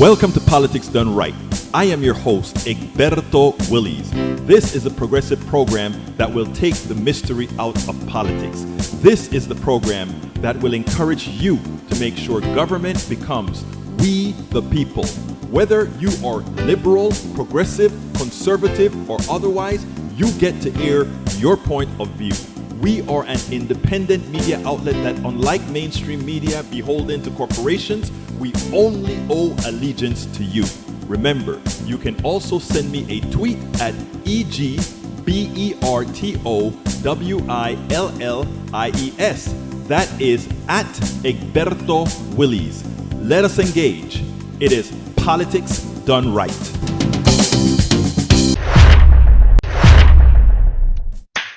Welcome to Politics Done Right. I am your host, Egberto Willies. This is a progressive program that will take the mystery out of politics. This is the program that will encourage you to make sure government becomes we the people. Whether you are liberal, progressive, conservative, or otherwise, you get to air your point of view. We are an independent media outlet that, unlike mainstream media beholden to corporations, we only owe allegiance to you. Remember, you can also send me a tweet at EGBERTOWILLIES. That is at Egberto Willies. Let us engage. It is Politics Done Right.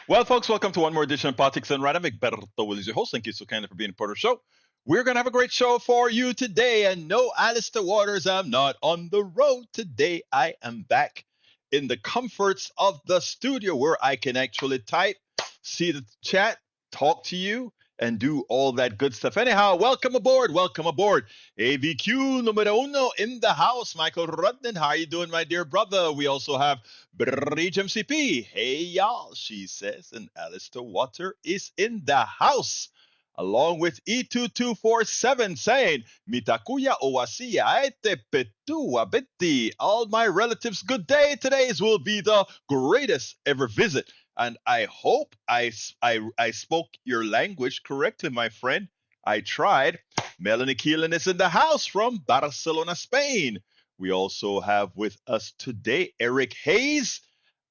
Well, folks, welcome to one more edition of Politics Done Right. I'm Egberto Willies, your host. Thank you so kindly for being a part of the show. We're going to have a great show for you today. And no, Alistair Waters, I'm not on the road today. I am back in the comforts of the studio where I can actually type, see the chat, talk to you, and do all that good stuff. Anyhow, welcome aboard. Welcome aboard. AVQ numero uno in the house. Michael Rudnin, how are you doing, my dear brother? We also have Bridge MCP. Hey, y'all, she says. And Alistair Water is in the house, along with E2247 saying, Mitakuya Owasia Aete Petua Beti. All my relatives, good day. Today's will be the greatest ever visit. And I hope I spoke your language correctly, my friend. I tried. Melanie Keelan is in the house from Barcelona, Spain. We also have with us today Eric Hayes.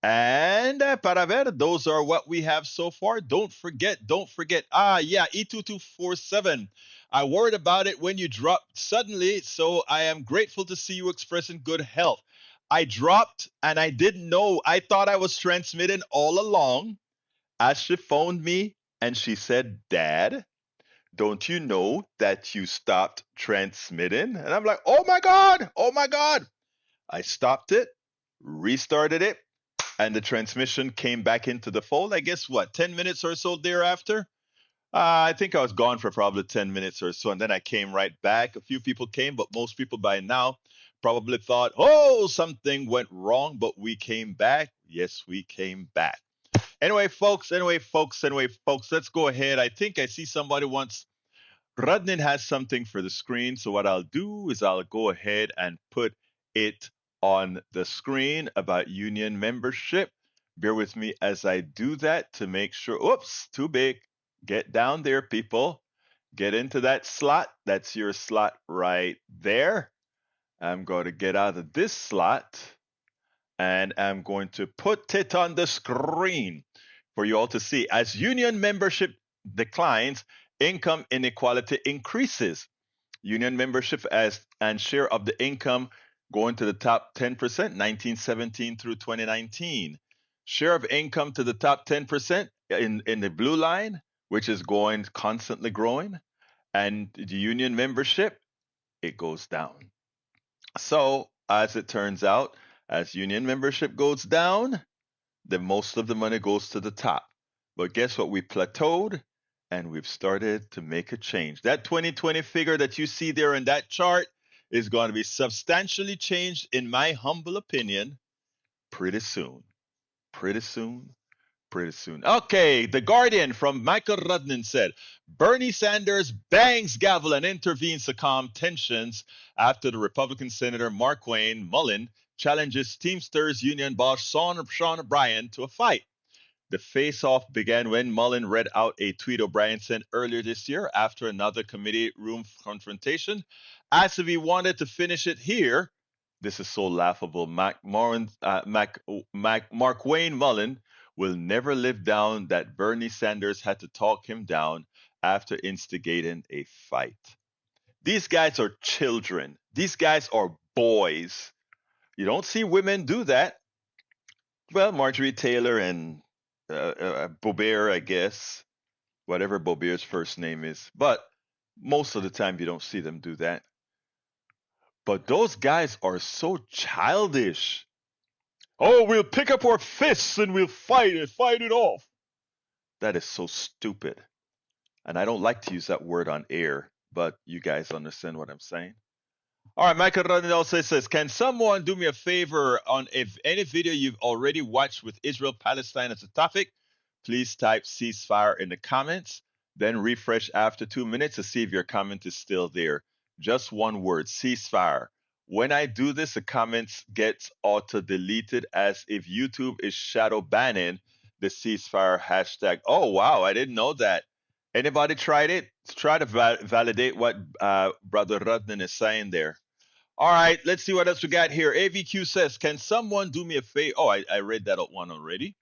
And para ver, those are what we have so far. Don't forget. E2247. I worried about it when you dropped suddenly, so I am grateful to see you expressing good health. I dropped and I didn't know. I thought I was transmitting all along. As she phoned me and she said, Dad, don't you know that you stopped transmitting? And I'm like, oh my God. I stopped it, restarted it, and the transmission came back into the fold. I guess 10 minutes or so thereafter? I think I was gone for probably 10 minutes or so, and then I came right back. A few people came, but most people by now probably thought, oh, something went wrong, but we came back. Yes, we came back. Anyway, folks, let's go ahead. I think I see somebody wants, Rudnin has something for the screen, so what I'll do is I'll go ahead and put it on the screen about union membership. Bear with me as I do that to make sure. Oops, too big. Get down there, people. Get into that slot. That's your slot right there. I'm going to get out of this slot and I'm going to put it on the screen for you all to see. As union membership declines, income inequality increases. Union membership and share of the income going to the top 10%, 1917 through 2019. Share of income to the top 10% in the blue line, which is constantly growing. And the union membership, it goes down. So, as it turns out, as union membership goes down, then most of the money goes to the top. But guess what? We plateaued and we've started to make a change. That 2020 figure that you see there in that chart is going to be substantially changed, in my humble opinion, pretty soon. Okay, The Guardian from Michael Rudnin said, Bernie Sanders bangs gavel and intervenes to calm tensions after the Republican Senator Markwayne Mullin challenges Teamsters Union boss Sean O'Brien to a fight. The face-off began when Mullin read out a tweet O'Brien sent earlier this year after another committee room confrontation. As if he wanted to finish it here, this is so laughable. Markwayne Mullin will never live down that Bernie Sanders had to talk him down after instigating a fight. These guys are children. These guys are boys. You don't see women do that. Well, Marjorie Taylor and Boebert, I guess, whatever Boebert's first name is. But most of the time, you don't see them do that. But those guys are so childish. Oh, we'll pick up our fists and we'll fight it off. That is so stupid. And I don't like to use that word on air, but you guys understand what I'm saying. All right, Michael Rodney also says, can someone do me a favor on if any video you've already watched with Israel Palestine as a topic? Please type ceasefire in the comments, then refresh after 2 minutes to see if your comment is still there. Just one word, ceasefire. When I do this, the comments get auto deleted as if YouTube is shadow banning the ceasefire hashtag. Oh wow, I didn't know that. Anybody tried it? Try to validate what Brother Rudnan is saying there. All right, let's see what else we got here. AVQ says, can someone do me a favor? Oh, I read that one already.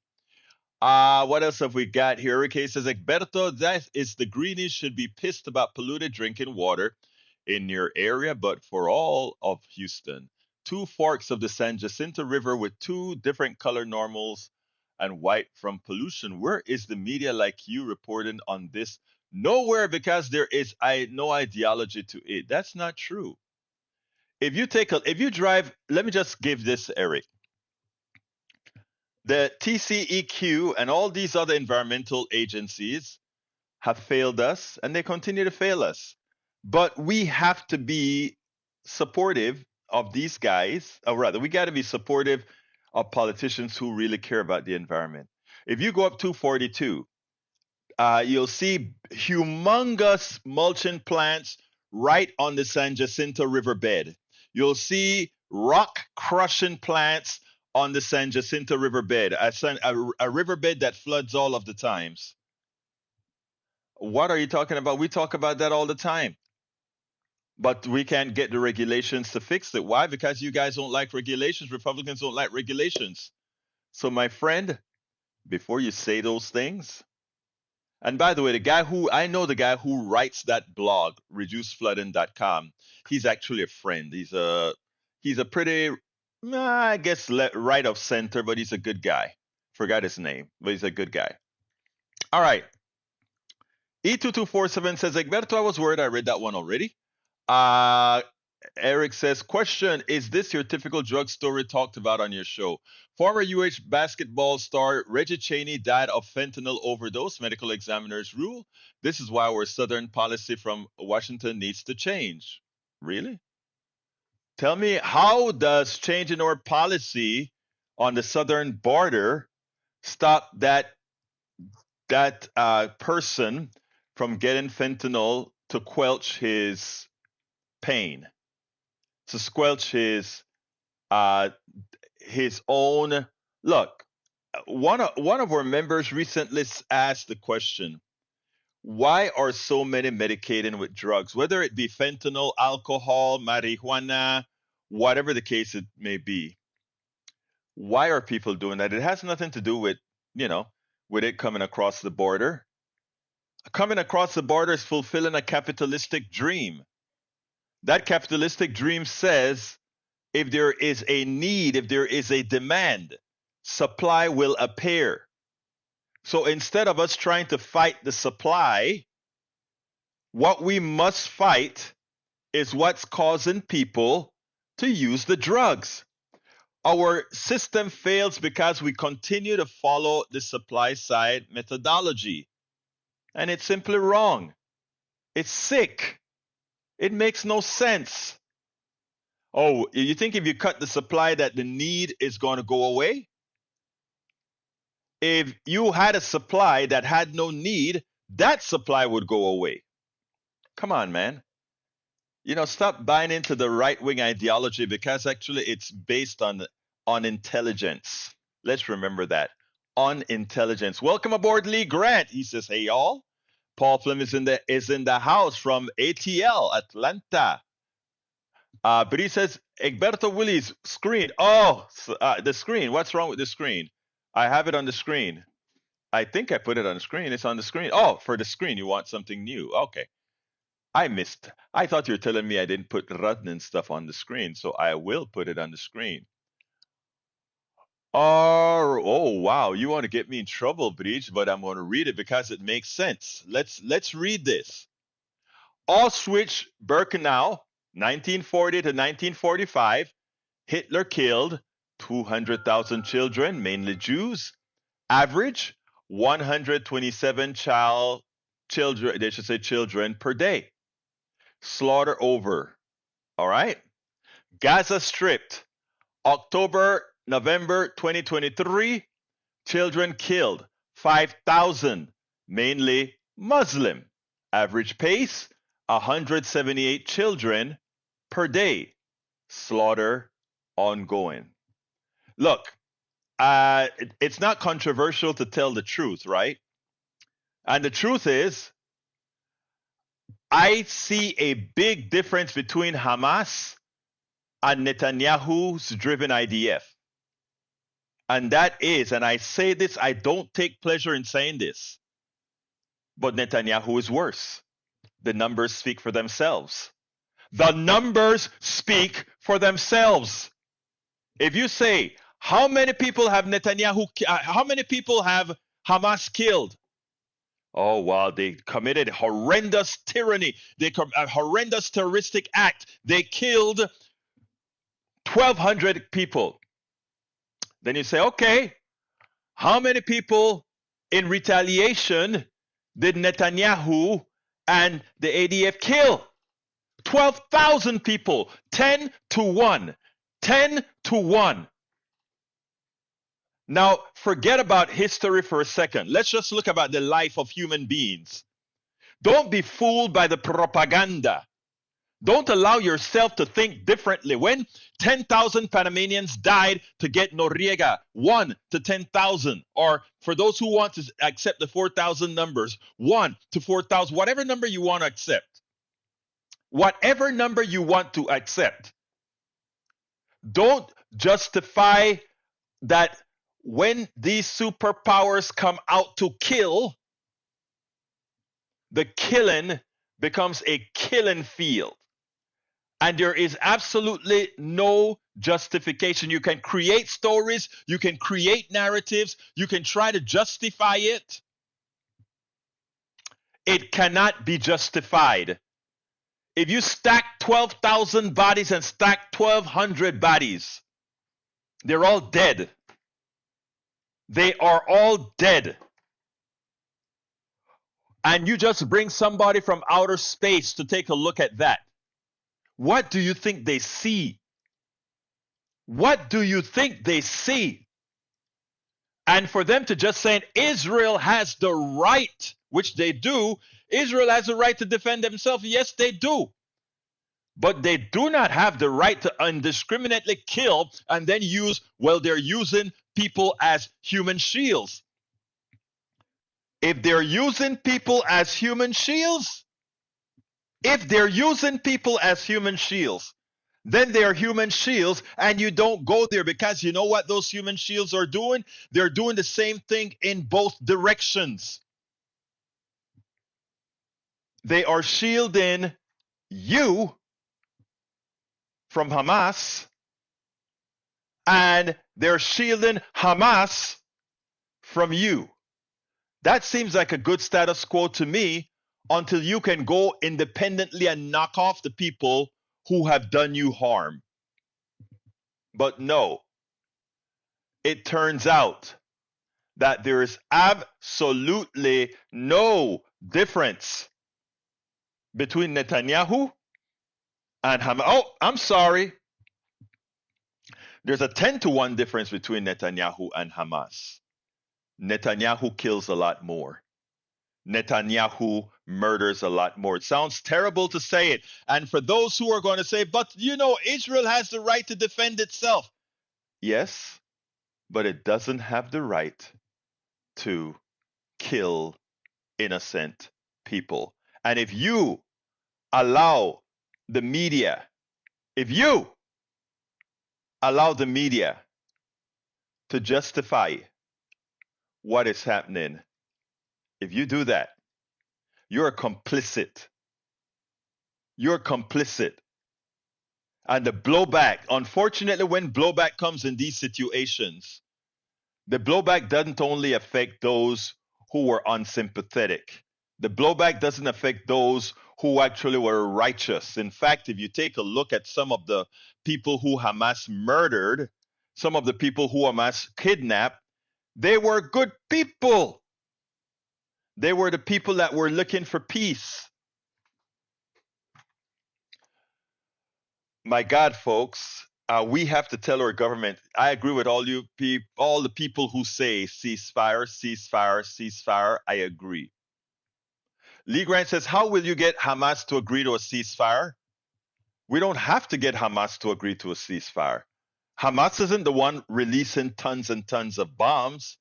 What else have we got here? Ricky says, Egberto, that is the greenies should be pissed about polluted drinking water in your area, but for all of Houston. Two forks of the San Jacinto River with two different color normals and white from pollution. Where is the media like you reporting on this? Nowhere, because there is no ideology to it. That's not true. If you drive, let me just give this, Eric. The TCEQ and all these other environmental agencies have failed us and they continue to fail us. But we have to be supportive of these guys, or rather, we got to be supportive of politicians who really care about the environment. If you go up 242, you'll see humongous mulching plants right on the San Jacinto riverbed. You'll see rock crushing plants on the San Jacinto riverbed, a riverbed that floods all of the times. What are you talking about? We talk about that all the time. But we can't get the regulations to fix it. Why? Because you guys don't like regulations. Republicans don't like regulations. So, my friend, before you say those things, and by the way, the guy who writes that blog, reduceflooding.com, he's actually a friend. He's a pretty, I guess, right of center, but he's a good guy. Forgot his name, but he's a good guy. All right. E2247 says, Egberto, I was worried. I read that one already. Eric says, question, is this your typical drug story talked about on your show? Former UH basketball star Reggie Chaney died of fentanyl overdose. Medical examiners rule. This is why our Southern policy from Washington needs to change. Really? Tell me, how does changing our policy on the southern border stop that person from getting fentanyl to quelch his pain, to squelch his own look? One of our members recently asked the question, why are so many medicating with drugs, whether it be fentanyl, alcohol, marijuana, whatever the case it may be? Why are people doing that? It has nothing to do with, with it coming across the border. Coming across the border is fulfilling a capitalistic dream. That capitalistic dream says if there is a need, if there is a demand, supply will appear. So instead of us trying to fight the supply, what we must fight is what's causing people to use the drugs. Our system fails because we continue to follow the supply side methodology. And it's simply wrong. It's sick. It makes no sense. Oh, you think if you cut the supply that the need is going to go away? If you had a supply that had no need, that supply would go away. Come on, man. Stop buying into the right-wing ideology, because actually it's based on intelligence. Let's remember that. On intelligence. Welcome aboard, Lee Grant. He says, hey, y'all. Paul Plum is in the house from ATL, Atlanta. But he says, Egberto Willis, screen. Oh, the screen. What's wrong with the screen? I have it on the screen. I think I put it on the screen. It's on the screen. Oh, for the screen, you want something new. Okay. I missed. I thought you were telling me I didn't put Rudnan stuff on the screen, so I will put it on the screen. Oh, wow. You want to get me in trouble, Breach, but I'm going to read it because it makes sense. Let's read this. Auschwitz-Birkenau, 1940 to 1945. Hitler killed 200,000 children, mainly Jews. Average 127 children per day. Slaughter over. All right? Gaza stripped. October, November 2023, children killed 5,000, mainly Muslim. Average pace 178 children per day. Slaughter ongoing. Look, it's not controversial to tell the truth, right? And the truth is, I see a big difference between Hamas and Netanyahu's driven IDF. And that is, and I say this, I don't take pleasure in saying this, but Netanyahu is worse. The numbers speak for themselves. The numbers speak for themselves. If you say, how many people have how many people have Hamas killed? Oh, wow, they committed horrendous tyranny. They a horrendous terroristic act. They killed 1,200 people. Then you say, okay, how many people in retaliation did Netanyahu and the ADF kill? 12,000 people, 10 to 1. 10 to 1. Now, forget about history for a second. Let's just look about the life of human beings. Don't be fooled by the propaganda. Don't allow yourself to think differently. When 10,000 Panamanians died to get Noriega, 1 to 10,000, or for those who want to accept the 4,000 numbers, 1 to 4,000, whatever number you want to accept. Whatever number you want to accept. Don't justify that when these superpowers come out to kill, the killing becomes a killing field. And there is absolutely no justification. You can create stories, you can create narratives, you can try to justify it. It cannot be justified. If you stack 12,000 bodies and stack 1,200 bodies, they're all dead. They are all dead. And you just bring somebody from outer space to take a look at that. What do you think they see? What do you think they see? And for them to just say Israel has the right, which they do, Israel has the right to defend themselves. Yes, they do. But they do not have the right to indiscriminately kill and then use, well, they're using people as human shields. If they're using people as human shields, then they are human shields, and you don't go there because you know what those human shields are doing? They're doing the same thing in both directions. They are shielding you from Hamas, and they're shielding Hamas from you. That seems like a good status quo to me until you can go independently and knock off the people who have done you harm. But no, it turns out that there is absolutely no difference between Netanyahu and Hamas. Oh, I'm sorry. There's a 10 to 1 difference between Netanyahu and Hamas. Netanyahu kills a lot more. Netanyahu murders a lot more. It sounds terrible to say it. And for those who are going to say, but you know, Israel has the right to defend itself. Yes, but it doesn't have the right to kill innocent people. And if you allow the media, to justify what is happening, if you do that, you're complicit. You're complicit. And the blowback, unfortunately, when blowback comes in these situations, the blowback doesn't only affect those who were unsympathetic. The blowback doesn't affect those who actually were righteous. In fact, if you take a look at some of the people who Hamas murdered, some of the people who Hamas kidnapped, they were good people. They were the people that were looking for peace. My God, folks, we have to tell our government. I agree with all the people who say ceasefire, ceasefire, ceasefire. I agree. Lee Grant says, how will you get Hamas to agree to a ceasefire? We don't have to get Hamas to agree to a ceasefire. Hamas isn't the one releasing tons and tons of bombs.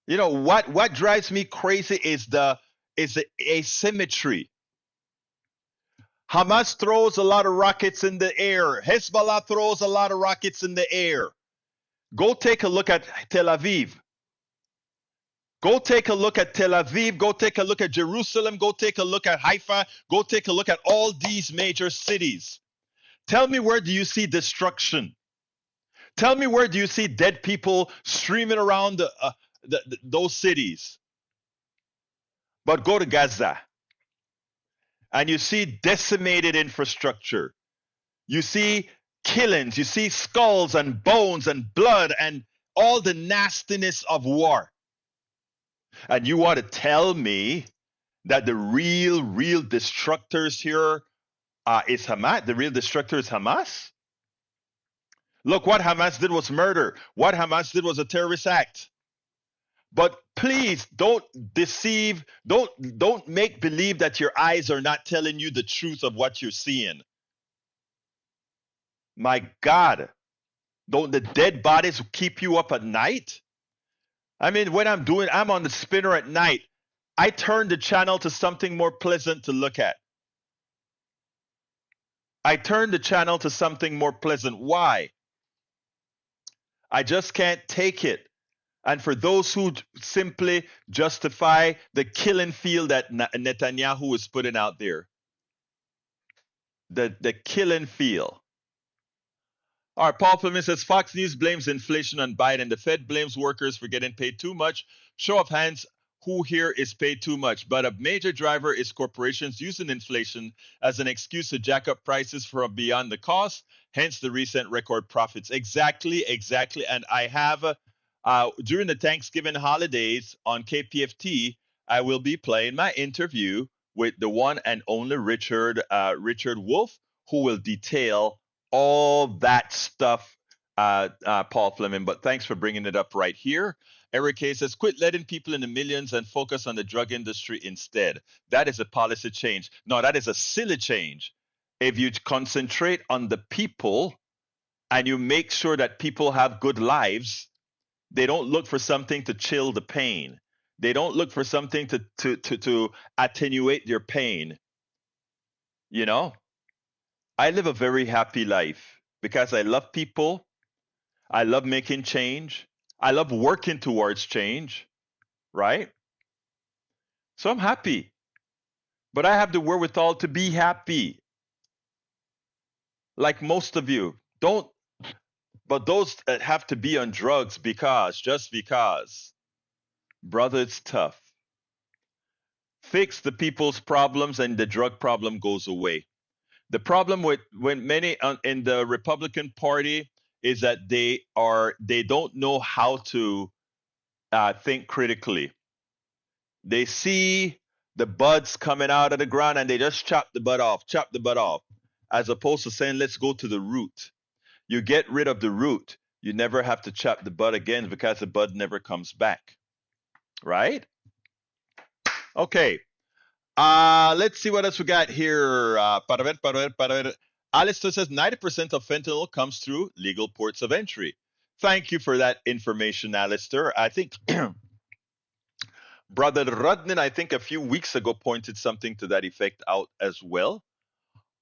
You know what drives me crazy is the asymmetry. Hamas throws a lot of rockets in the air. Hezbollah throws a lot of rockets in the air. Go take a look at Tel Aviv. Go take a look at Tel Aviv. Go take a look at Jerusalem. Go take a look at Haifa. Go take a look at all these major cities. Tell me, where do you see destruction? Tell me, where do you see dead people streaming around those cities? But go to Gaza and you see decimated infrastructure. You see killings. You see skulls and bones and blood and all the nastiness of war. And you want to tell me that the real destructors here is Hamas? The real destructor is Hamas? Look, what Hamas did was murder. What Hamas did was a terrorist act. But please don't deceive, don't make believe that your eyes are not telling you the truth of what you're seeing. My God, don't the dead bodies keep you up at night? I mean, when I'm on the spinner at night, I turn the channel to something more pleasant to look at. I turn the channel to something more pleasant. Why? I just can't take it. And for those who simply justify the killing field that Netanyahu is putting out there, the killing field. All right, Paul Fleming says Fox News blames inflation on Biden. The Fed blames workers for getting paid too much. Show of hands, who here is paid too much? But a major driver is corporations using inflation as an excuse to jack up prices for beyond the cost, hence the recent record profits. Exactly. And I have, during the Thanksgiving holidays on KPFT, I will be playing my interview with the one and only Richard Wolf, who will detail all that stuff, Paul Fleming. But thanks for bringing it up right here. Eric K says, quit letting people in the millions and focus on the drug industry instead. That is a policy change. No, that is a silly change. If you concentrate on the people and you make sure that people have good lives, they don't look for something to chill the pain. They don't look for something to attenuate their pain. You know, I live a very happy life because I love people. I love making change. I love working towards change, right? So I'm happy. But I have the wherewithal to be happy. Like most of you. Don't, but those that have to be on drugs just because, brother, it's tough. Fix the people's problems and the drug problem goes away. The problem with when many in the Republican Party is that they don't know how to think critically. They see the buds coming out of the ground and they just chop the bud off, as opposed to saying, let's go to the root. You get rid of the root, you never have to chop the bud again because the bud never comes back. Right? Okay. Let's see what else we got here. Para ver. Alistair says 90% of fentanyl comes through legal ports of entry. Thank you for that information, Alistair. I think Brother Rudnin, I think a few weeks ago, pointed something to that effect out as well.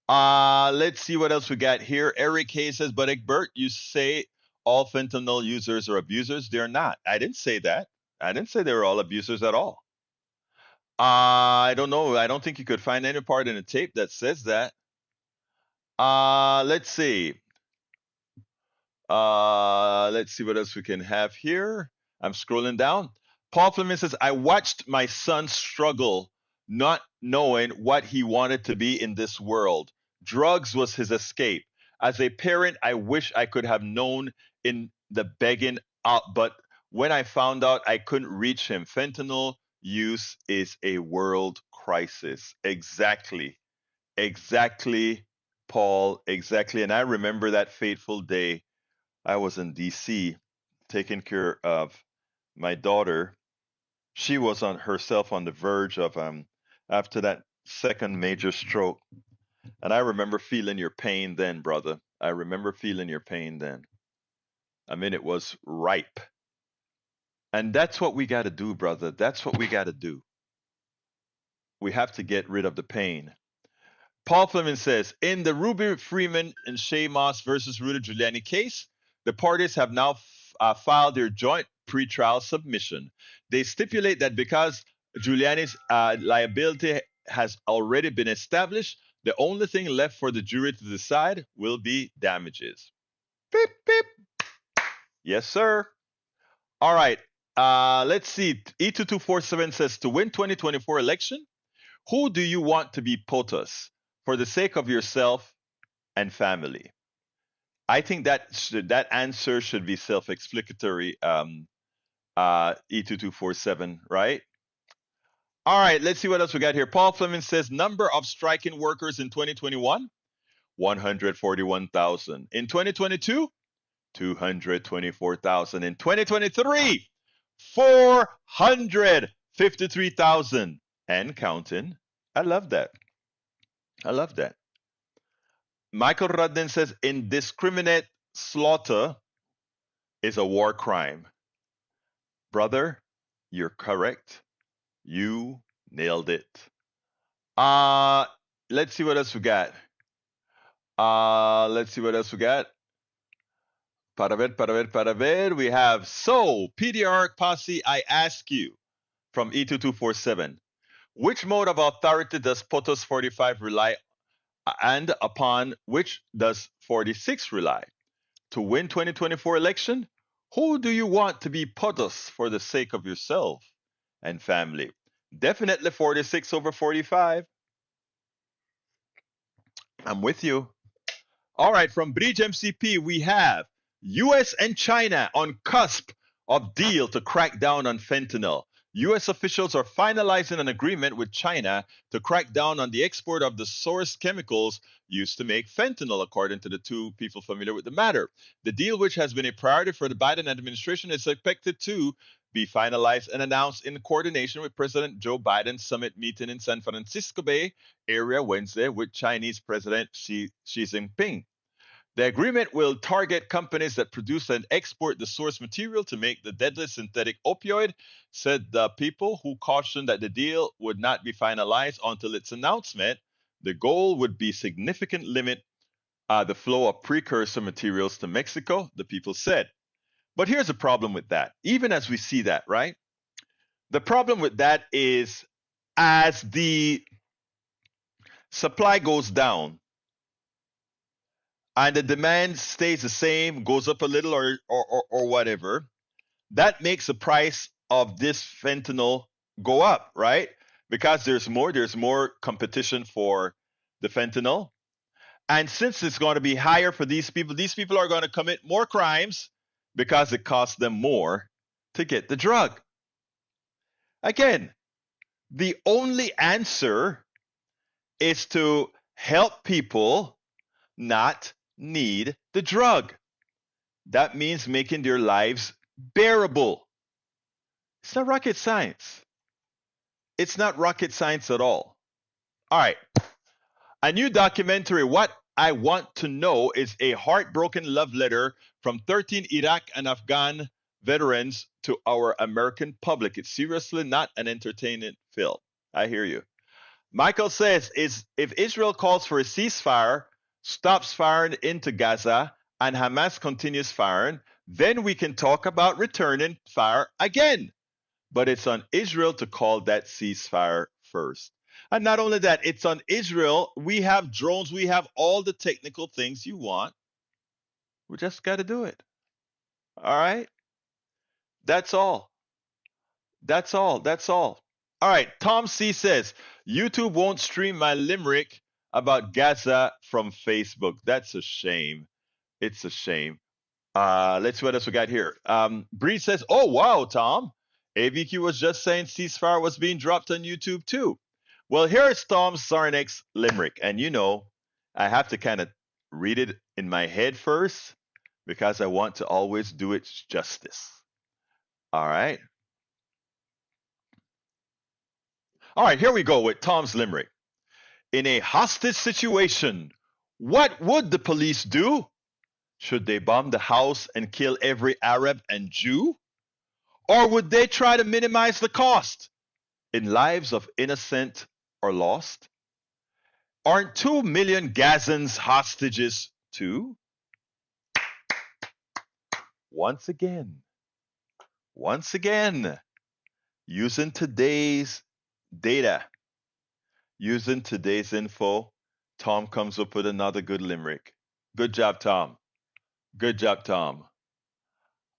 Let's see what else we got here. Eric Hayes says, but Egbert, you say all fentanyl users are abusers. They're not. I didn't say that. I didn't say they were all abusers at all. I don't know. I don't think you could find any part in the tape that says that. Let's see. Let's see what else we can have here. I'm scrolling down. Paul Fleming says, I watched my son struggle, not knowing what he wanted to be in this world. Drugs was his escape. As a parent, I wish I could have known in the begging out, but when I found out I couldn't reach him, fentanyl use is a world crisis. Exactly, Paul, exactly. And I remember that fateful day. I was in DC taking care of my daughter. She was on herself on the verge of after that second major stroke. And I remember feeling your pain then, brother. I remember feeling your pain then. I mean, it was ripe. And that's what we got to do, brother. That's what we got to do. We have to get rid of the pain. Paul Fleming says, in the Ruby Freeman and Shay Moss versus Rudy Giuliani case, the parties have now filed their joint pretrial submission. They stipulate that because Giuliani's liability has already been established, the only thing left for the jury to decide will be damages. Beep, beep. Yes, sir. All right. Let's see. E2247 says, to win 2024 election, who do you want to be POTUS for the sake of yourself and family? I think that answer should be self-explanatory. E2247, right? All right, let's see what else we got here. Paul Fleming says number of striking workers in 2021, 141,000. In 2022, 224,000. In 2023, 453,000 and counting. I love that. I love that. Michael Rudden says indiscriminate slaughter is a war crime. Brother, you're correct. You nailed it. Let's see what else we got. Let's see what else we got. Para ver. We have, so, PDR Posse, I ask you, from E2247, which mode of authority does POTUS 45 rely and upon which does 46 rely? To win 2024 election, who do you want to be POTUS for the sake of yourself and family? Definitely 46 over 45. I'm with you. All right, from Bridge MCP, we have US and China on cusp of deal to crack down on fentanyl. US officials are finalizing an agreement with China to crack down on the export of the source chemicals used to make fentanyl, according to the two people familiar with the matter. The deal, which has been a priority for the Biden administration, is expected to be finalized and announced in coordination with President Joe Biden's summit meeting in San Francisco Bay Area Wednesday with Chinese President Xi Jinping. The agreement will target companies that produce and export the source material to make the deadly synthetic opioid, said the people, who cautioned that the deal would not be finalized until its announcement. The goal would be significant limit the flow of precursor materials to Mexico, the people said. But here's a problem with that, even as we see that, right? The problem with that is as the supply goes down, and the demand stays the same, goes up a little or whatever, that makes the price of this fentanyl go up, right? Because there's more competition for the fentanyl. And since it's going to be higher for these people are going to commit more crimes because it costs them more to get the drug. Again, the only answer is to help people not need the drug. That means making their lives bearable. It's not rocket science. It's not rocket science at all. All right. A new documentary, What I Want to Know, is a heartbroken love letter from 13 Iraq and Afghan veterans to our American public. It's seriously not an entertainment film. I hear you. Michael says, if Israel calls for a ceasefire, stops firing into Gaza, and Hamas continues firing, then we can talk about returning fire again. But it's on Israel to call that ceasefire first. And not only that, it's on Israel. We have drones. We have all the technical things you want. We just got to do it. All right? That's all. That's all. That's all. All right. Tom C says, YouTube won't stream my limerick about Gaza from Facebook. That's a shame. It's a shame. Let's see what else we got here. Bree says, oh, wow, Tom. AVQ was just saying ceasefire was being dropped on YouTube too. Well, here's Tom Sarnik's limerick. And you know, I have to kind of read it in my head first because I want to always do it justice. All right. All right, here we go with Tom's limerick. In a hostage situation, what would the police do? Should they bomb the house and kill every Arab and Jew? Or would they try to minimize the cost in lives of innocent or lost? Aren't 2 million Gazans hostages too? Once again, using today's data, using today's info, Tom comes up with another good limerick. Good job, Tom. Good job, Tom.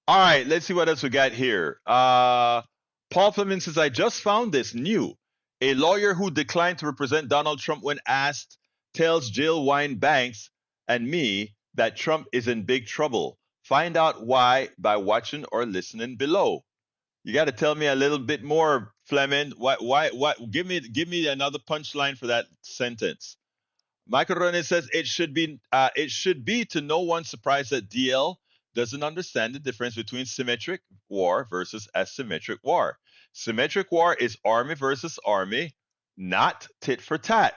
All right, let's see what else we got here. Paul Fleming says, I just found this new. A lawyer who declined to represent Donald Trump when asked tells Jill Wine Banks and me that Trump is in big trouble. Find out why by watching or listening below. You got to tell me a little bit more, Fleming. Why? Give me another punchline for that sentence. Michael Rene says it should be to no one's surprise that DL doesn't understand the difference between symmetric war versus asymmetric war. Symmetric war is army versus army, not tit for tat.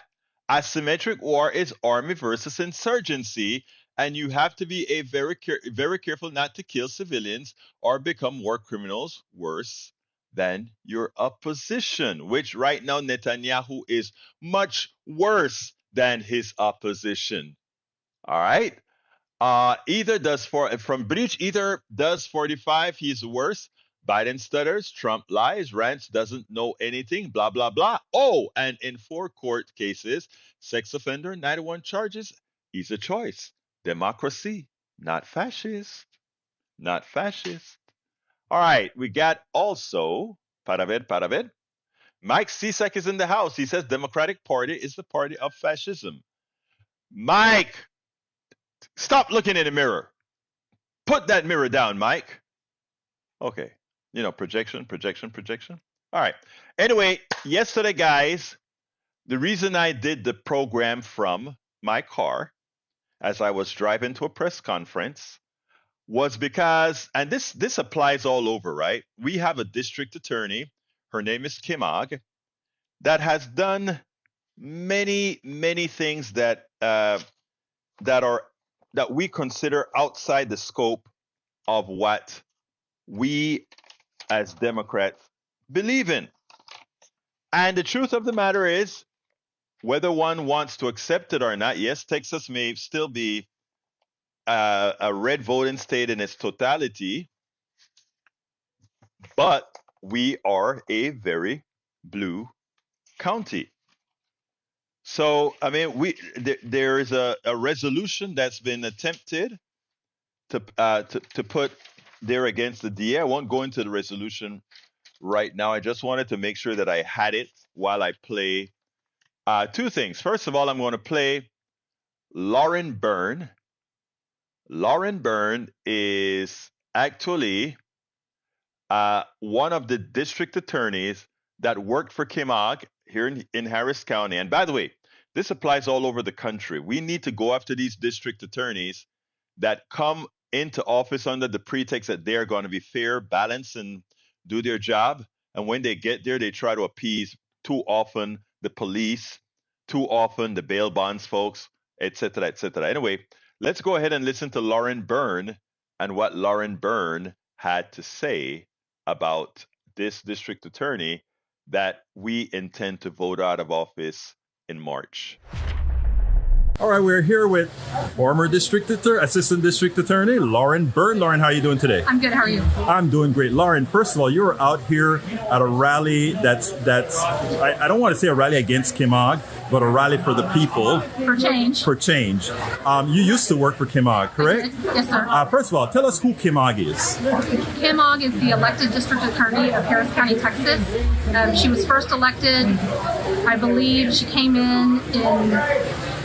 Asymmetric war is army versus insurgency, and you have to be very careful not to kill civilians or become war criminals worse than your opposition, which right now Netanyahu is much worse than his opposition. All right. Either does 45, he's worse. Biden stutters, Trump lies, Rance doesn't know anything, blah, blah, blah. Oh, and in 4 court cases, sex offender, 91 charges, he's a choice. Democracy, not fascist. Not fascist. All right, we got also, para ver. Mike Cisak is in the house. He says Democratic Party is the party of fascism. Mike, stop looking in the mirror. Put that mirror down, Mike. Okay. Projection. All right. Anyway, yesterday, guys, the reason I did the program from my car as I was driving to a press conference was because, and this applies all over, right? We have a district attorney. Her name is Kim Ogg, that has done many, many things that we consider outside the scope of what we as Democrats believe in. And the truth of the matter is, whether one wants to accept it or not, yes, Texas may still be a red voting state in its totality, but we are a very blue county. So, I mean, there is a resolution that's been attempted to put there against the DA. I won't go into the resolution right now. I just wanted to make sure that I had it while I play 2 things. First of all, I'm going to play Lauren Byrne. Lauren Byrne is actually one of the district attorneys that worked for Kim Ogg here in Harris County. And by the way, this applies all over the country. We need to go after these district attorneys that come into office under the pretext that they're going to be fair, balanced, and do their job. And when they get there, they try to appease too often the police, too often the bail bonds folks, etc., etc. Anyway, let's go ahead and listen to Lauren Byrne and what Lauren Byrne had to say about this district attorney that we intend to vote out of office in March. All right, we're here with former assistant district attorney, Lauren Byrne. Lauren, how are you doing today? I'm good. How are you? I'm doing great. Lauren, first of all, you were out here at a rally that's I don't want to say a rally against Kim Ogg, but a rally for the people. For change. For change. You used to work for Kim Ogg, correct? Yes, sir. First of all, tell us who Kim Ogg is. Kim Ogg is the elected district attorney of Harris County, Texas. She was first elected, I believe she came in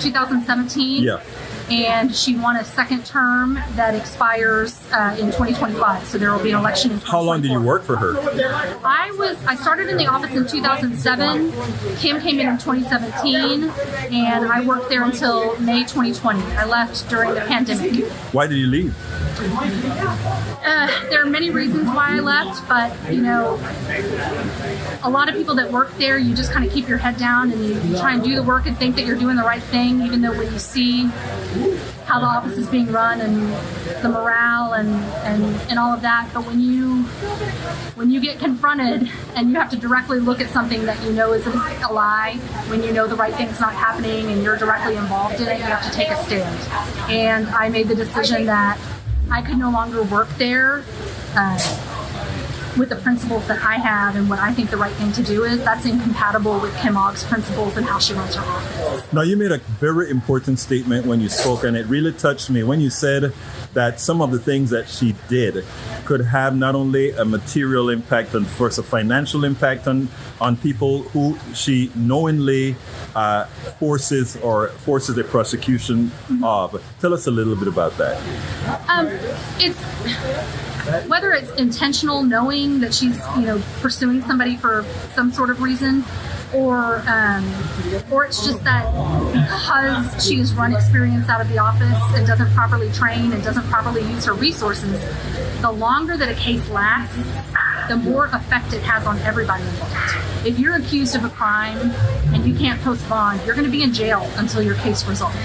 2017. Yeah. and she won a second term that expires in 2025. So there will be an election in 2024. How long did you work for her? I started in the office in 2007. Kim came in 2017, and I worked there until May 2020. I left during the pandemic. Why did you leave? There are many reasons why I left, but a lot of people that work there, you just kind of keep your head down and you try and do the work and think that you're doing the right thing, even though when you see how the office is being run and the morale and all of that. But when you get confronted and you have to directly look at something that you know is a lie, when you know the right thing's not happening and you're directly involved in it, you have to take a stand. And I made the decision that I could no longer work there with the principles that I have and what I think the right thing to do is. That's incompatible with Kim Ogg's principles and how she runs her office. Now, you made a very important statement when you spoke, and it really touched me when you said that some of the things that she did could have not only a material impact and, of course, a financial impact on people who she knowingly forces a prosecution of. Tell us a little bit about that. Whether it's intentional, knowing that she's pursuing somebody for some sort of reason, or it's just that because she has run experience out of the office and doesn't properly train and doesn't properly use her resources, the longer that a case lasts, the more effect it has on everybody involved. If you're accused of a crime and you can't post bond, you're going to be in jail until your case resolves.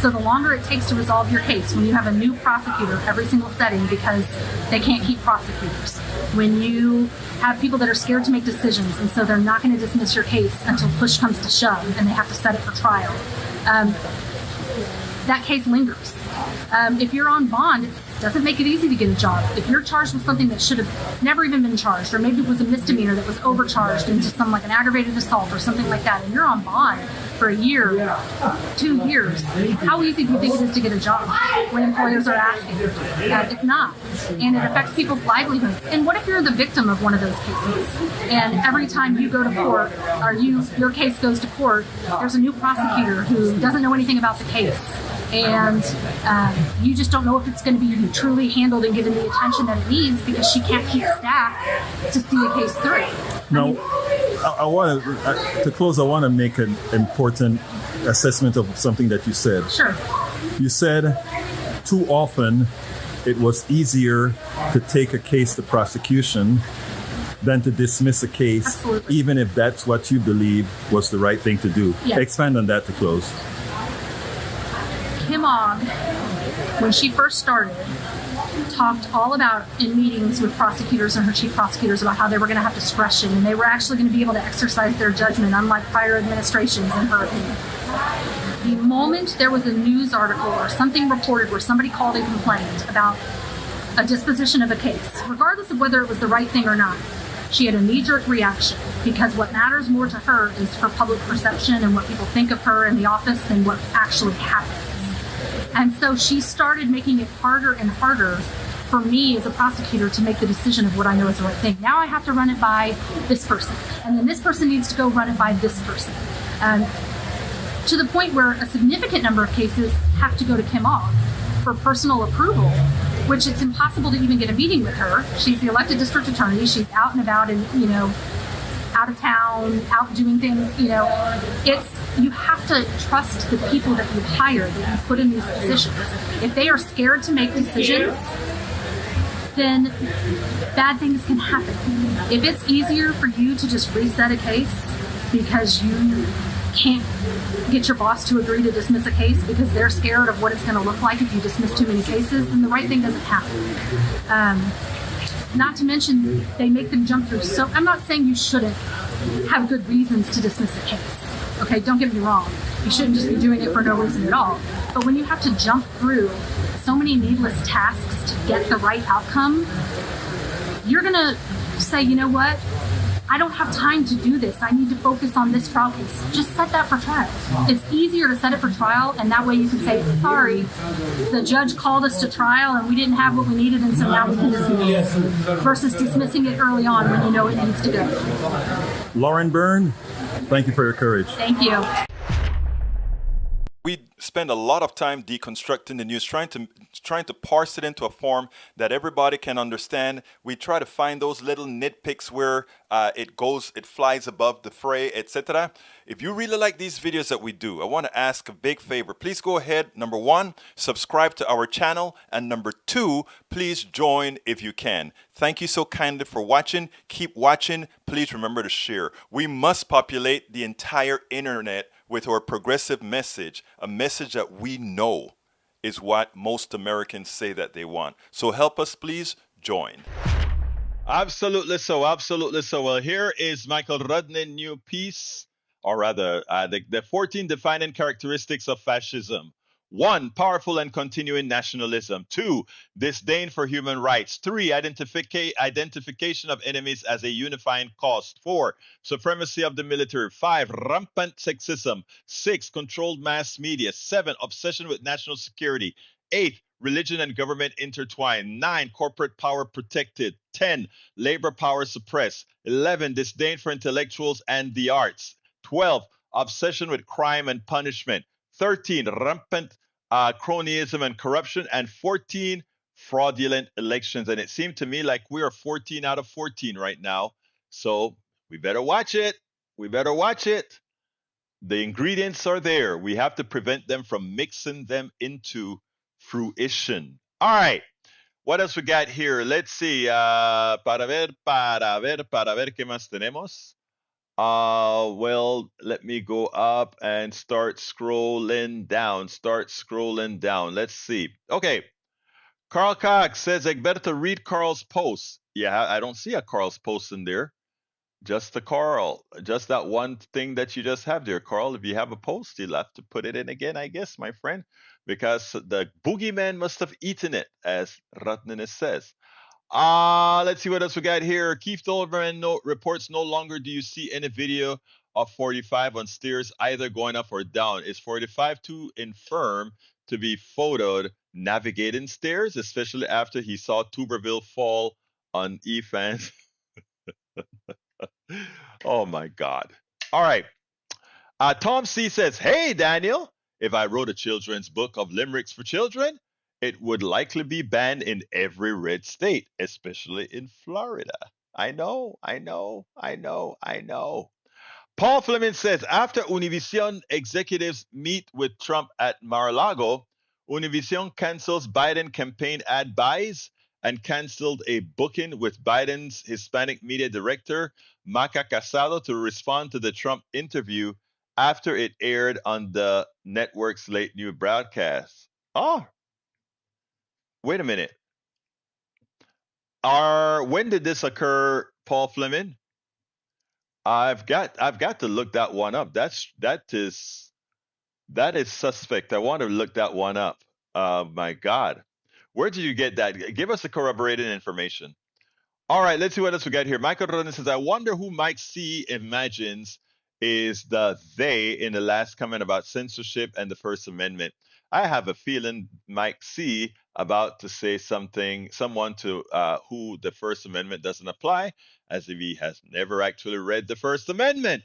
So the longer it takes to resolve your case, when you have a new prosecutor every single setting because they can't keep prosecutors, when you have people that are scared to make decisions and so they're not going to dismiss your case until push comes to shove and they have to set it for trial, that case lingers. If you're on bond, it doesn't make it easy to get a job. If you're charged with something that should have never even been charged, or maybe it was a misdemeanor that was overcharged into some like an aggravated assault or something like that, and you're on bond for a year, 2 years, how easy do you think it is to get a job when employers are asking? It's not. And it affects people's livelihoods. And what if you're the victim of one of those cases? And every time you go to court, or your case goes to court, there's a new prosecutor who doesn't know anything about the case. And you just don't know if it's going to be truly handled and given the attention that it needs because she can't keep staff to see a case through. Now, I want to close. I want to make an important assessment of something that you said. Sure. You said too often it was easier to take a case to prosecution than to dismiss a case, Absolutely. even if that's what you believe was the right thing to do. Yes. Expand on that to close. Kim Ogg, when she first started, talked all about in meetings with prosecutors and her chief prosecutors about how they were going to have discretion and they were actually going to be able to exercise their judgment, unlike prior administrations, in her opinion. The moment there was a news article or something reported where somebody called and complained about a disposition of a case, regardless of whether it was the right thing or not, she had a knee-jerk reaction because what matters more to her is her public perception and what people think of her in the office than what actually happens. And so she started making it harder and harder for me as a prosecutor to make the decision of what I know is the right thing. Now I have to run it by this person, and then this person needs to go run it by this person. To the point where a significant number of cases have to go to Kim Ogg for personal approval, which it's impossible to even get a meeting with her. She's the elected district attorney. She's out and about and, out of town, out doing things, you have to trust the people that you hire, that you put in these positions. If they are scared to make decisions, then bad things can happen. If it's easier for you to just reset a case because you can't get your boss to agree to dismiss a case because they're scared of what it's going to look like if you dismiss too many cases, then the right thing doesn't happen. Not to mention, they make them jump through. So I'm not saying you shouldn't have good reasons to dismiss a case. Okay, don't get me wrong. You shouldn't just be doing it for no reason at all. But when you have to jump through so many needless tasks to get the right outcome, you're going to say, you know what? I don't have time to do this. I need to focus on this trial case. Just set that for trial. It's easier to set it for trial, and that way you can say, sorry, the judge called us to trial and we didn't have what we needed, and so now we can dismiss, versus dismissing it early on when you know it needs to go. Lauren Byrne, thank you for your courage. Thank you. we spend a lot of time deconstructing the news, trying to parse it into a form that everybody can understand. We try to find those little nitpicks where it flies above the fray, etc. If you really like these videos that we do, I want to ask a big favor. Please go ahead. Number one, subscribe to our channel, and number two, please join if you can. Thank you so kindly for watching. Keep watching. Please remember to share. We must populate the entire internet with our progressive message, a message that we know is what most Americans say that they want. So help us, please join. Absolutely so. Absolutely so. Well, here is Michael Rudney's new piece, or rather, the 14 defining characteristics of fascism. 1. Powerful and continuing nationalism. 2. Disdain for human rights. 3. Identification of enemies as a unifying cause. 4. Supremacy of the military. 5. Rampant sexism. 6. Controlled mass media. 7. Obsession with national security. 8. Religion and government intertwined. 9. Corporate power protected. 10. Labor power suppressed. 11. Disdain for intellectuals and the arts. 12. Obsession with crime and punishment. 13. Rampant cronyism and corruption. And 14. Fraudulent elections. And it seemed to me like we are 14 out of 14 right now. So we better watch it. We better watch it. The ingredients are there. We have to prevent them from mixing them into fruition. All right. What else we got here? Let's see. Para ver, ¿qué más tenemos? Well, let me go up and start scrolling down. Let's see. Okay. Carl Cox says, Egberto, read Carl's post. Yeah, I don't see a Carl's post in there. Just the Carl. Just that one thing that you just have there, Carl. If you have a post, you'll have to put it in again, I guess, my friend, because the boogeyman must have eaten it, as Ratnanis says. Let's see what else we got here. Keith Dolberman reports no longer do you see any video of 45 on stairs either going up or down. Is 45 too infirm to be photoed navigating stairs, especially after he saw Tuberville fall on E-Fans? Oh my God. All right. Tom C says, hey, Daniel, if I wrote a children's book of limericks for children, it would likely be banned in every red state, especially in Florida. I know. Paul Fleming says, after Univision executives meet with Trump at Mar-a-Lago, Univision cancels Biden campaign ad buys and canceled a booking with Biden's Hispanic media director, Maca Casado, to respond to the Trump interview after it aired on the network's late new broadcast. Oh, wait a minute. When did this occur, Paul Fleming? I've got to look that one up. That is suspect. I want to look that one up. My God. Where did you get that? Give us the corroborated information. All right, let's see what else we got here. Michael Ronan says, I wonder who Mike C imagines is the they in the last comment about censorship and the First Amendment. I have a feeling Mike C about to say someone to who the First Amendment doesn't apply, as if he has never actually read the First Amendment.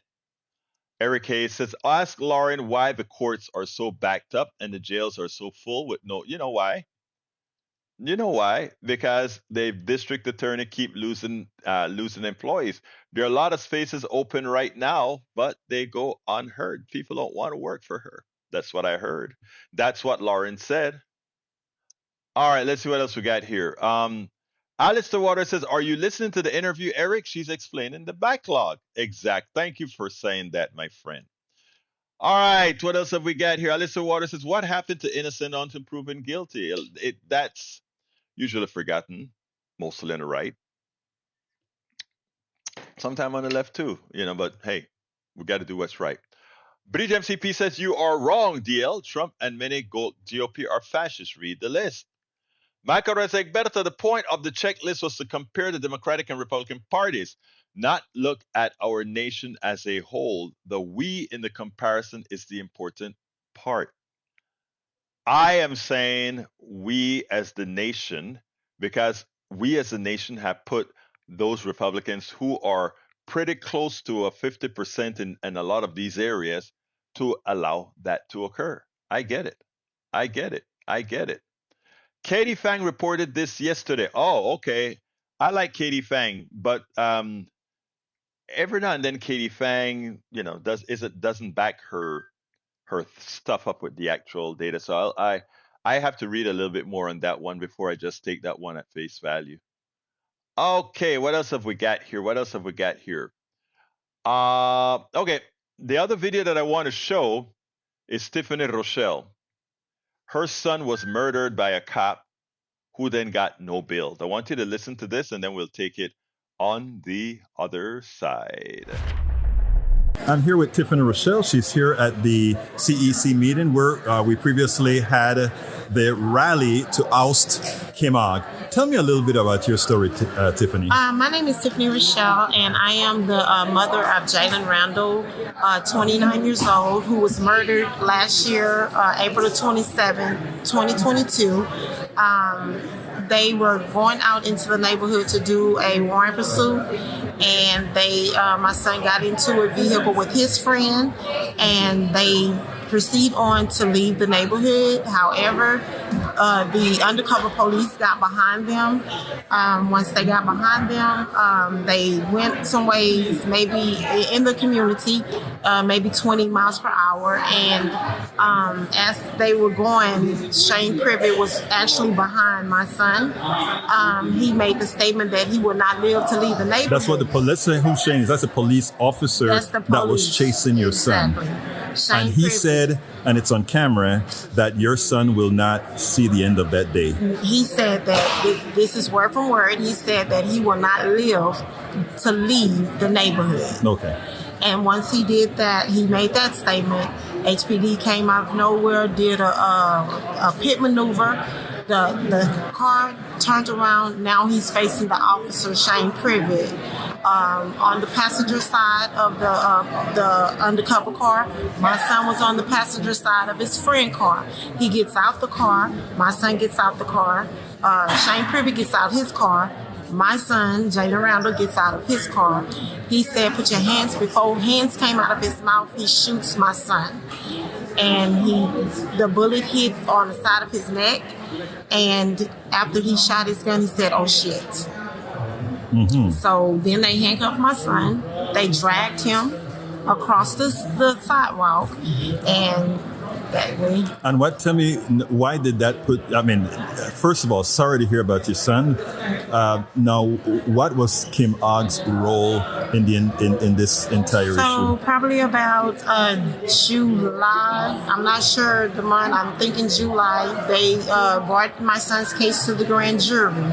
Eric Hayes says, ask Lauren why the courts are so backed up and the jails are so full with no, you know why? You know why? Because the district attorney keep losing employees. There are a lot of spaces open right now, but they go unheard. People don't want to work for her. That's what I heard. That's what Lauren said. All right, let's see what else we got here. Alistair Water says, are you listening to the interview, Eric? She's explaining the backlog. Exact. Thank you for saying that, my friend. All right, what else have we got here? Alistair Water says, what happened to innocent until proven guilty? That's usually forgotten, mostly on the right. Sometime on the left too, but hey, we got to do what's right. British MCP says, you are wrong, DL. Trump and many GOP are fascists. Read the list. Michael Rezegberta, the point of the checklist was to compare the Democratic and Republican parties, not look at our nation as a whole. The we in the comparison is the important part. I am saying we as the nation, because we as a nation have put those Republicans who are pretty close to a 50% in a lot of these areas to allow that to occur. I get it. I get it. I get it. Katie Fang reported this yesterday. Oh, okay. I like Katie Fang, but every now and then Katie Fang, doesn't back her stuff up with the actual data. So I have to read a little bit more on that one before I just take that one at face value. Okay, what else have we got here? What else have we got here? Okay. The other video that I want to show is Tiffany Rochelle. Her son was murdered by a cop who then got no bail. I want you to listen to this and then we'll take it on the other side. I'm here with Tiffany Rochelle. She's here at the CEC meeting where we previously had the rally to oust Kim Ogg. Tell me a little bit about your story, Tiffany. My name is Tiffany Rochelle, and I am the mother of Jalen Randall, 29 years old, who was murdered last year, April 27, 2022. They were going out into the neighborhood to do a warrant pursuit, and my son got into a vehicle with his friend, and they proceed on to leave the neighborhood. However, the undercover police got behind them. Once they got behind them, they went some ways, maybe in the community, maybe 20 miles per hour. And as they were going, Shane Privet was actually behind my son. He made the statement that he would not live to leave the neighborhood. That's what let's say who Shane is. That's a police officer that was chasing your son. Shane And he Privet said, and it's on camera, that your son will not see the end of that day. He said that, this is word from word, he said that he will not live to leave the neighborhood. Okay. And once he did that, he made that statement, HPD came out of nowhere, did a pit maneuver. The car turned around. Now he's facing the officer, Shane Privet. On the passenger side of the undercover car, my son was on the passenger side of his friend's car. He gets out the car. My son gets out the car. Shane Privet gets out his car. My son, Jalen Randall, gets out of his car. He said, put your hands, before hands came out of his mouth, he shoots my son. And the bullet hit on the side of his neck. And after he shot his gun, he said, oh shit. Mm-hmm. So then they handcuffed my son. They dragged him across the sidewalk. And that way. And tell me, why did that first of all, sorry to hear about your son. Now, what was Kim Ogg's role in this entire issue? So probably about July, I'm not sure the month, I'm thinking July, they brought my son's case to the grand jury.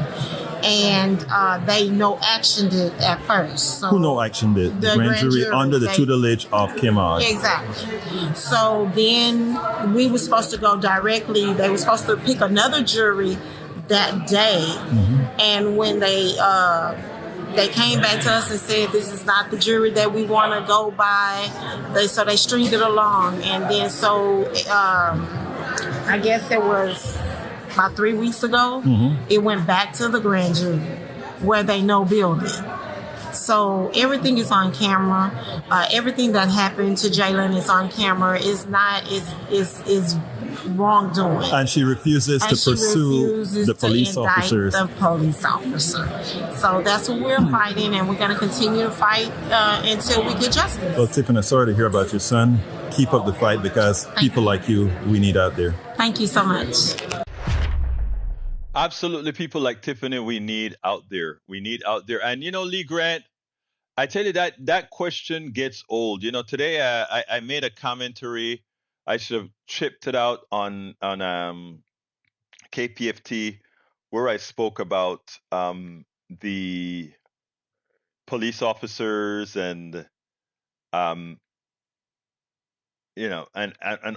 And they no-actioned it at first. So who no-actioned it? The grand jury under the tutelage of Kim Ogg. Exactly. So then we were supposed to go directly. They were supposed to pick another jury that day. Mm-hmm. And when they came back to us and said, this is not the jury that we want to go by, so they stringed it along. And then I guess it was about 3 weeks ago, It went back to the grand jury where they no-billed it. So everything is on camera. Everything that happened to Jalen is on camera. Is wrongdoing. And she refuses to pursue the police officers. The police officer. So that's what we're fighting, and we're going to continue to fight until we get justice. Well, Tiffany, sorry to hear about your son. Keep up the fight, because people like you, we need out there. Thank you so much. Absolutely, people like Tiffany, we need out there. We need out there. And Lee Grant, I tell you that question gets old. Today I made a commentary. I should have chipped it out on KPFT, where I spoke about the police officers and and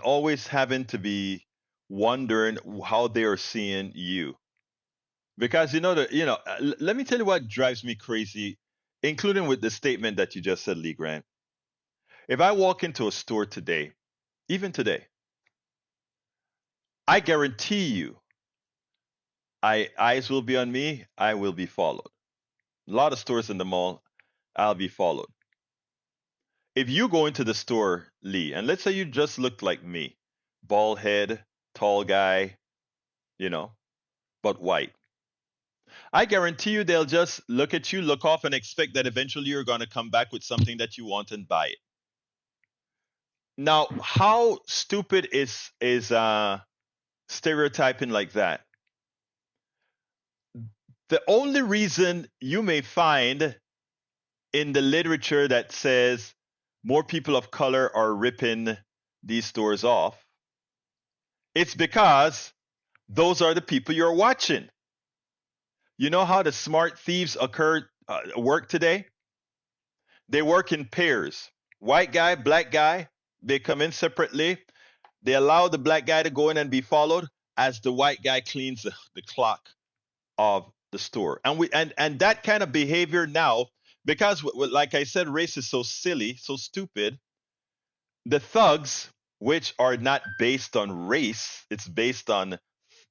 always having to be wondering how they are seeing you. Because let me tell you what drives me crazy, including with the statement that you just said, Lee Grant. If I walk into a store today, even today, I guarantee you, eyes will be on me. I will be followed. A lot of stores in the mall, I'll be followed. If you go into the store, Lee, and let's say you just look like me, bald head, tall guy, but white. I guarantee you they'll just look at you, look off, and expect that eventually you're going to come back with something that you want and buy it. Now, how stupid is stereotyping like that? The only reason you may find in the literature that says more people of color are ripping these stores off, it's because those are the people you're watching. You know how the smart thieves work today? They work in pairs. White guy, black guy, they come in separately. They allow the black guy to go in and be followed as the white guy cleans the clock of the store. And that kind of behavior now, because like I said, race is so silly, so stupid. The thugs, which are not based on race, it's based on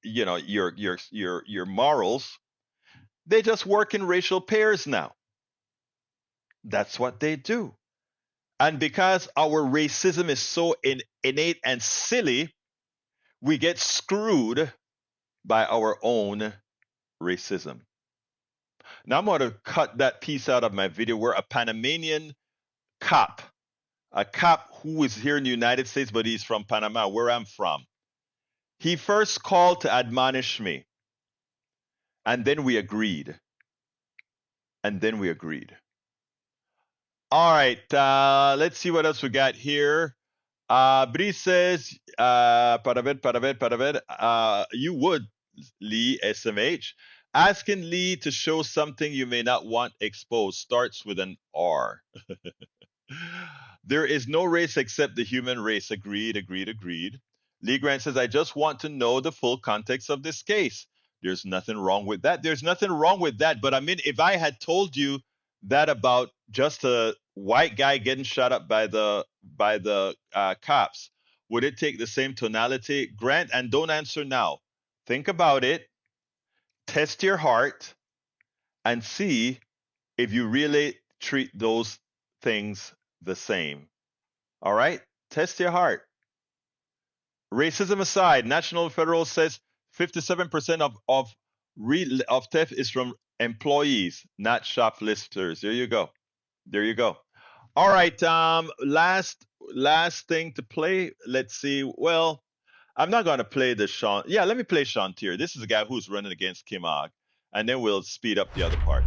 your morals. They just work in racial pairs now. That's what they do. And because our racism is so innate and silly, we get screwed by our own racism. Now I'm going to cut that piece out of my video where a Panamanian cop, a cop who is here in the United States, but he's from Panama, where I'm from. He first called to admonish me. And then we agreed. All right, let's see what else we got here. Bree says, you would, Lee, SMH. Asking Lee to show something you may not want exposed starts with an R. There is no race except the human race. Agreed. Lee Grant says, I just want to know the full context of this case. There's nothing wrong with that. But I mean, if I had told you that about just a white guy getting shot up by the cops, would it take the same tonality? Grant, and don't answer now. Think about it. Test your heart and see if you really treat those things the same. All right? Test your heart. Racism aside, National Federal says 57% of theft is from employees, not shoplifters. There you go. All right. Last thing to play. Let's see. Well, I'm not going to play the Sean. Yeah, let me play Sean Tier. This is a guy who's running against Kim Ogg, and then we'll speed up the other part.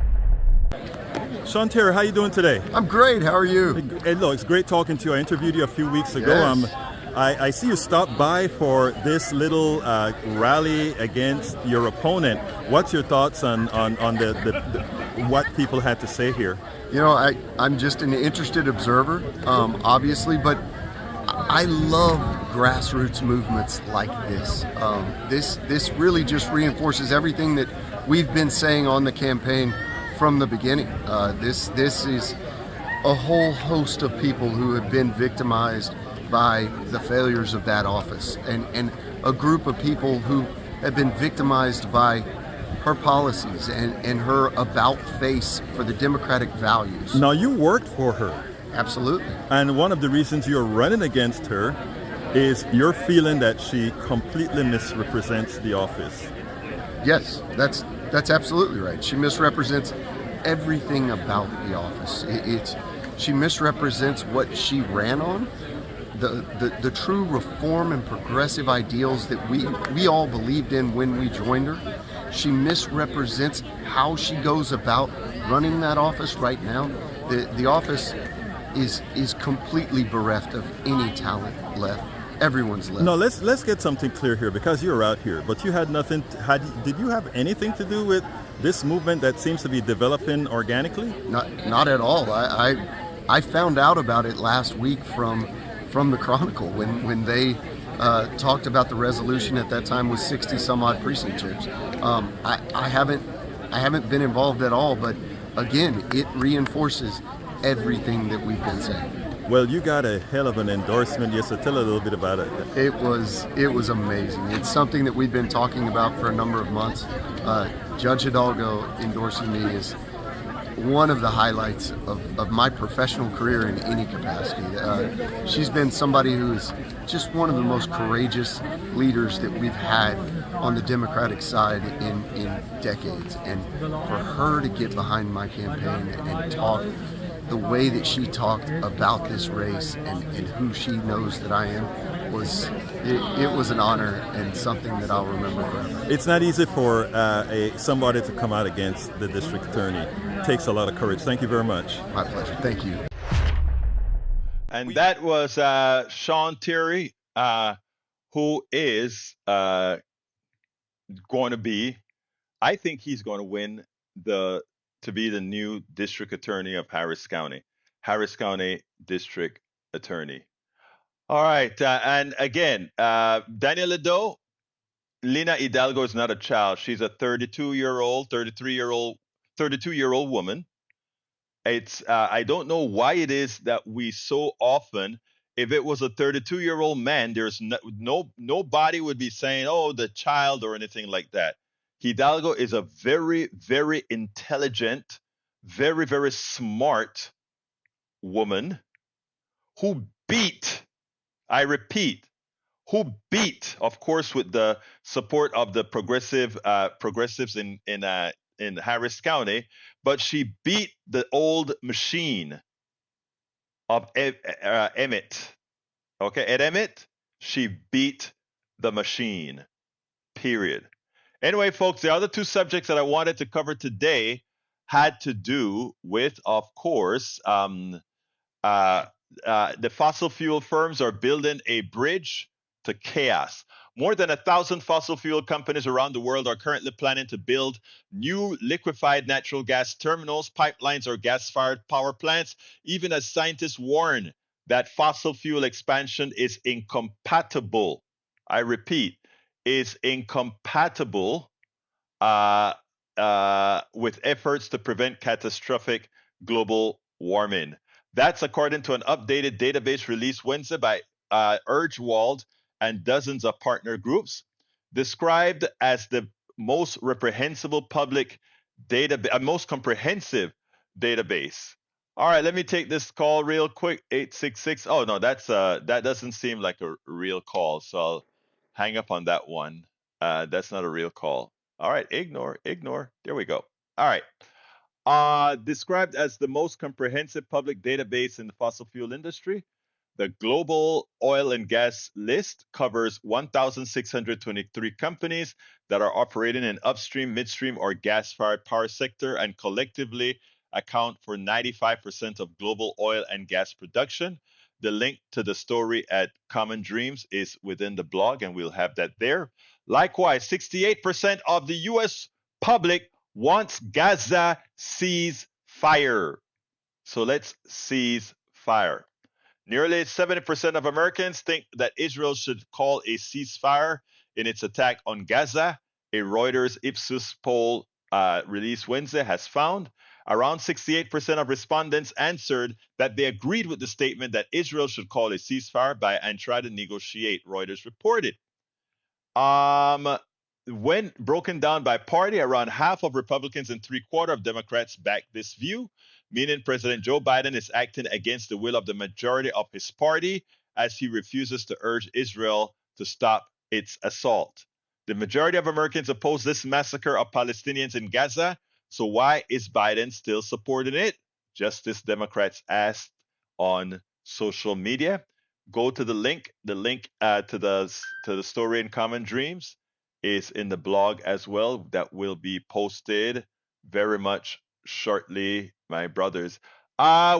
Sean Tier, how you doing today? I'm great. How are you? Hey, look, it's great talking to you. I interviewed you a few weeks ago. Yes. I see you stopped by for this little rally against your opponent. What's your thoughts on the what people had to say here? You know, I'm just an interested observer, obviously, but I love grassroots movements like this. This really just reinforces everything that we've been saying on the campaign from the beginning. This is a whole host of people who have been victimized by the failures of that office, and a group of people who have been victimized by her policies and her about face for the democratic values. Now, you worked for her. Absolutely. And one of the reasons you're running against her is your feeling that she completely misrepresents the office. Yes, that's absolutely right. She misrepresents everything about the office. She misrepresents what she ran on. The true reform and progressive ideals that we all believed in when we joined her. She misrepresents how she goes about running that office right now. The office is completely bereft of any talent left. Everyone's left. No, let's get something clear here, because you're out here, but you had nothing. Did you have anything to do with this movement that seems to be developing organically? Not at all. I found out about it last week from the Chronicle when they talked about the resolution at that time with 60 some odd precinct chairs. I haven't been involved at all, but again, it reinforces everything that we've been saying. Well, you got a hell of an endorsement. Yes, so tell a little bit about it. It was amazing. It's something that we've been talking about for a number of months. Judge Hidalgo endorsing me one of the highlights of my professional career in any capacity. She's been somebody who is just one of the most courageous leaders that we've had on the Democratic side in decades. And for her to get behind my campaign and talk the way that she talked about this race and who she knows that I am, it was an honor and something that I'll remember forever. It's not easy for somebody to come out against the district attorney. It takes a lot of courage. Thank you very much. My pleasure. Thank you. And that was Sean Terry, who is going to be, I think he's going to win to be the new district attorney of Harris County District Attorney. All right, and again, Daniel Ledo, Lina Hidalgo is not a child. She's a 32-year-old woman. It's I don't know why it is that we so often, if it was a 32-year-old man, there's nobody would be saying, oh, the child or anything like that. Hidalgo is a very, very intelligent, very, very smart woman who beat, I repeat, of course, with the support of the progressives in Harris County, but she beat the old machine of Emmett. Okay, Ed Emmett, she beat the machine. Period. Anyway, folks, the other two subjects that I wanted to cover today had to do with, of course, the fossil fuel firms are building a bridge to chaos. More than 1,000 fossil fuel companies around the world are currently planning to build new liquefied natural gas terminals, pipelines, or gas-fired power plants, even as scientists warn that fossil fuel expansion is incompatible. I repeat, is incompatible with efforts to prevent catastrophic global warming. That's according to an updated database released Wednesday by Urgewald and dozens of partner groups, described as the most reprehensible public database, most comprehensive database. All right, let me take this call real quick. 866. Oh no, that doesn't seem like a real call, so I'll hang up on that one. That's not a real call. All right, ignore. There we go. All right. Described as the most comprehensive public database in the fossil fuel industry, the global oil and gas list covers 1,623 companies that are operating in upstream, midstream, or gas-fired power sector and collectively account for 95% of global oil and gas production. The link to the story at Common Dreams is within the blog, and we'll have that there. Likewise, 68% of the U.S. public wants Gaza cease-fire. So let's cease fire. Nearly 70% of Americans think that Israel should call a ceasefire in its attack on Gaza. A Reuters Ipsos poll released Wednesday has found around 68% of respondents answered that they agreed with the statement that Israel should call a ceasefire and try to negotiate, Reuters reported. When broken down by party, around half of Republicans and 3/4 of Democrats back this view, meaning President Joe Biden is acting against the will of the majority of his party as he refuses to urge Israel to stop its assault. The majority of Americans oppose this massacre of Palestinians in Gaza, so why is Biden still supporting it? Justice Democrats asked on social media. Go to the link. The link to the story in Common Dreams is in the blog as well. That will be posted very much shortly, my brothers.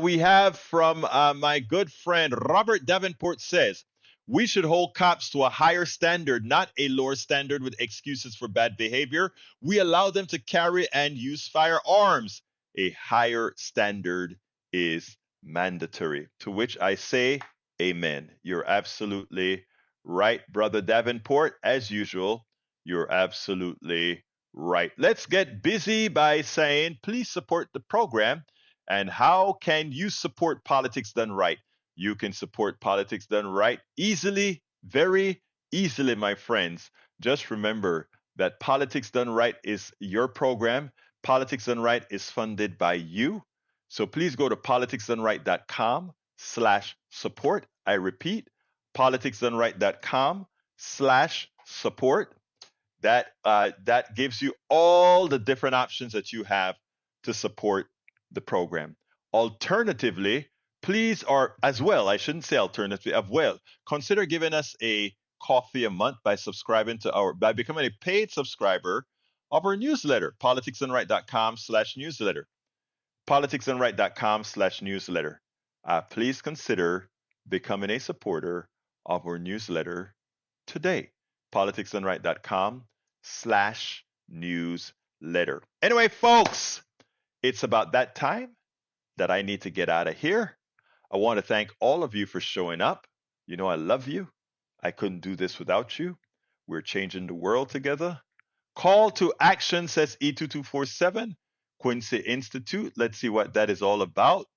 We have from my good friend Robert Davenport says, we should hold cops to a higher standard, not a lower standard with excuses for bad behavior. We allow them to carry and use firearms. A higher standard is mandatory. To which I say, amen. You're absolutely right, Brother Davenport. As usual, you're absolutely right. Let's get busy by saying, please support the program. And how can you support Politics Done Right? You can support Politics Done Right easily, very easily, my friends. Just remember that Politics Done Right is your program. Politics Done Right is funded by you. So please go to politicsdoneright.com/support. I repeat, politicsdoneright.com/support. That gives you all the different options that you have to support the program. Alternatively, please, or as well, I shouldn't say alternatively, as well, consider giving us a coffee a month by becoming a paid subscriber of our newsletter, politicsdoneright.com/newsletter. politicsdoneright.com/newsletter. Please consider becoming a supporter of our newsletter today. politicsdoneright.com/newsletter. Anyway, folks, it's about that time that I need to get out of here. I want to thank all of you for showing up. You know I love you. I couldn't do this without you. We're changing the world together. Call to action, says E2247, Quincy Institute. Let's see what that is all about.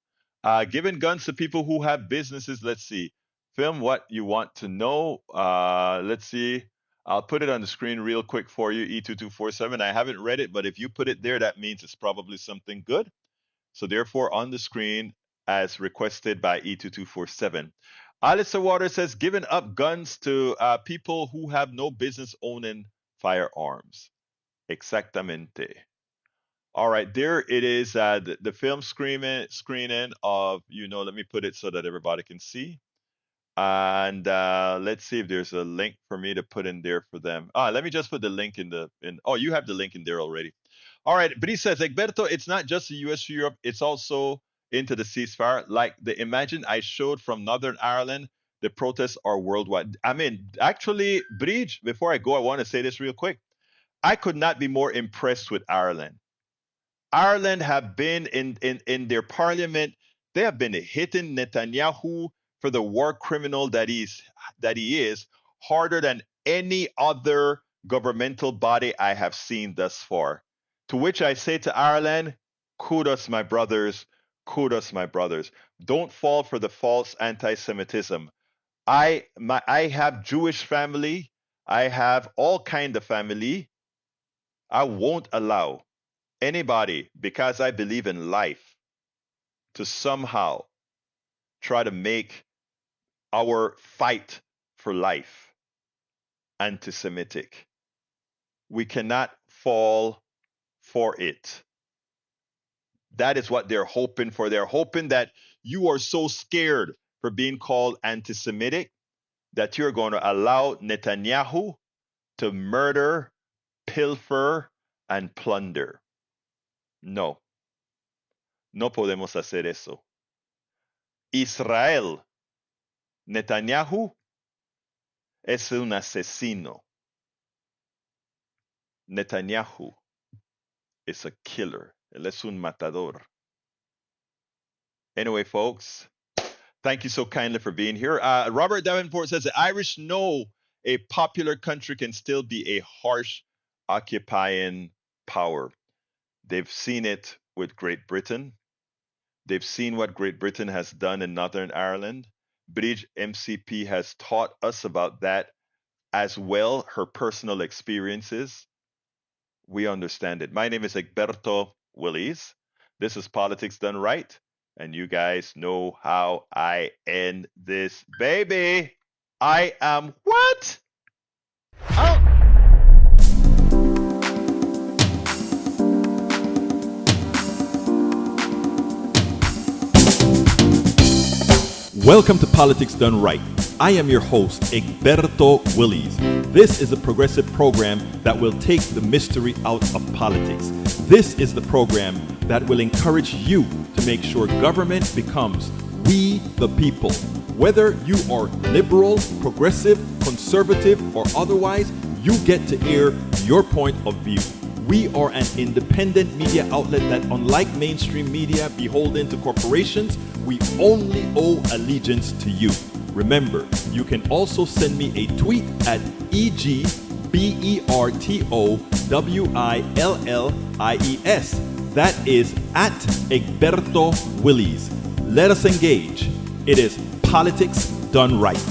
Giving guns to people who have businesses. Let's see. Film what you want to know. Let's see. I'll put it on the screen real quick for you, E2247. I haven't read it, but if you put it there, that means it's probably something good. So therefore, on the screen, as requested by E2247. Alyssa Water says, giving up guns to people who have no business owning firearms. Exactamente. All right, there it is. The film screening of, let me put it so that everybody can see. And let's see if there's a link for me to put in there for them. Let me just put the link oh, you have the link in there already. All right, but he says, Egberto, it's not just the US, Europe, it's also into the ceasefire. Like the imagine I showed from Northern Ireland, the protests are worldwide. I mean, actually, Bridge, before I go, I want to say this real quick. I could not be more impressed with Ireland. Ireland have been in their parliament, they have been hitting Netanyahu for the war criminal that he is harder than any other governmental body I have seen thus far. To which I say to Ireland, kudos, my brothers, kudos, my brothers. Don't fall for the false anti-Semitism. I have Jewish family. I have all kind of family. I won't allow anybody, because I believe in life, to somehow try to make our fight for life anti-Semitic. We cannot fall for it. That is what they're hoping for. They're hoping that you are so scared for being called anti-Semitic that you're going to allow Netanyahu to murder, pilfer, and plunder. No. No podemos hacer eso. Israel, Netanyahu, es un asesino. Netanyahu is a killer. Él es un matador. Anyway, folks, thank you so kindly for being here. Robert Davenport says the Irish know a popular country can still be a harsh occupying power. They've seen it with Great Britain. They've seen what Great Britain has done in Northern Ireland. Bridge MCP has taught us about that as well, her personal experiences. We understand it. My name is Egberto Willies. This is Politics Done Right. And you guys know how I end this baby. I am what? Oh. Welcome to Politics Done Right. I am your host, Egberto Willies. This is a progressive program that will take the mystery out of politics. This is the program that will encourage you to make sure government becomes we the people. Whether you are liberal, progressive, conservative, or otherwise, you get to air your point of view. We are an independent media outlet that, unlike mainstream media beholden to corporations, we only owe allegiance to you. Remember, you can also send me a tweet at EGBERTOWILLIES. That is at Egberto Willies. Let us engage. It is Politics Done Right.